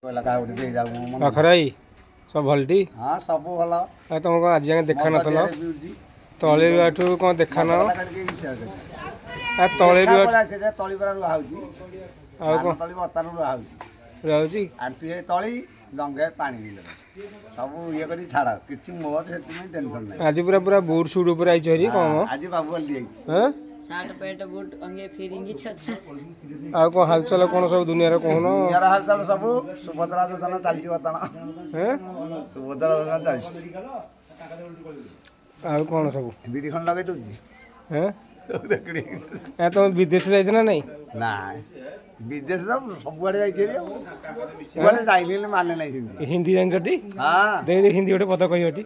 पाखराई सब भलटी हाँ सब भल तुम कौन आज देखा न तले कौन देखा न तले तली डंगे पानी सब ये कर छाड़ कि मोर से टेंशन नहीं आज पूरा पूरा बूट सूट ऊपर आई हरी कौन आज बाबू वाली हां शर्ट पैंट बूट अंगे फिरिंगी छता आ को हालचाल कौन सब दुनिया रे कहनो यार हालचाल सब सुभद्रा योजना चलती बताना हैं सुभद्रा योजना चलती आ कौन सब बीडी खन लगे तुझी हैं ए तो विदेश जाई ना नहीं ना विदेश सब बड़े जाई रे बड़े जाइले माने नहीं हिंदी जान छटी हां दे हिंदी गोटे पद कहि हटी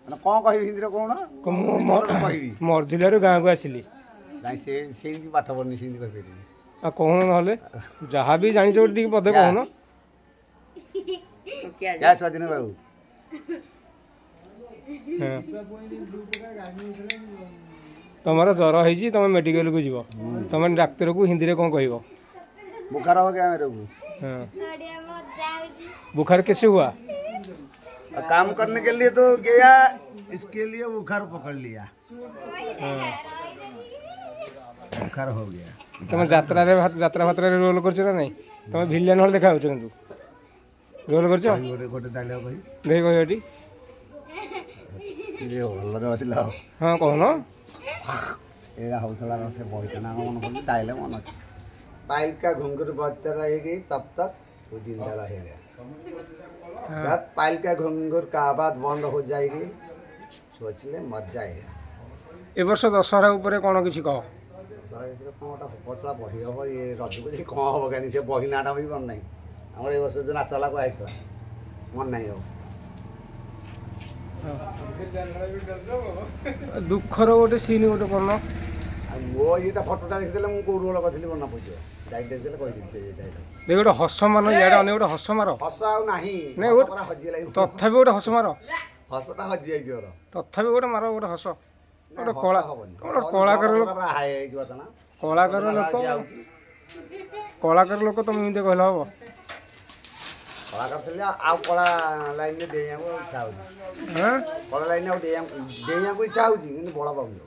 ना कोन कहि हिंदी रे कोन कहि मोर जिल्ला गाँ को आसिली नहीं से सेंती पाठ पढ़नी सेंती कहि पेरी आ कहून नहले जहाँ भी जानी छोड़ टी पदे कहून क्या स्वाधीन बाबू तुम ज्वर है तुम मेडिकल को जीव तुम डाक्तर को हिंदी में कौन कह बुखार हो गया मेरे को बुखार कैसे हुआ काम करने के लिए तो गया इसके लिए बुखार पकड़ लिया बुखार हो गया तुम यात्रा फात्रा रोल कर नहीं तुम भिलियन हल देखा किंतु रोल कर गोटे डायलॉग कही कही हाँ कहन एरा होतला से बहित ना मन पड़ डायलॉग मन पाइल का घुंघरू बजता रहेगी तब तक वो जिंदा रहेगा जब पाइल का घुंघरू का आवाज बंद हो जाएगी सोच ले मत जाएगा ए वर्ष दशहरा ऊपर कौन किसी कह पसला बही हम ये रज को कौन हम क्या से बही नाटा भी मन ना आम ए वर्ष जो नाचला को आईला मन ना हो दुखर गोटे सीन गोटे कौन मो ये फटोटा देखते मुझे कौ रोल करी मना पड़े डाइट देखते कही गोटे हस मार इे गोटे हस मार हस आई तथा गोटे हस मार हसटा हजि जाइए तथा गोटे मार गोटे हस गोटे कला कलाकार लोक तुम एमती कहले हम कलाकार आउ कला लाइन में डेया इच्छा हो कला लाइन डेया को इच्छा हो बड़ा पाऊँ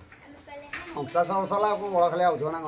50 वर्ष बड़ा खाली आउथ ना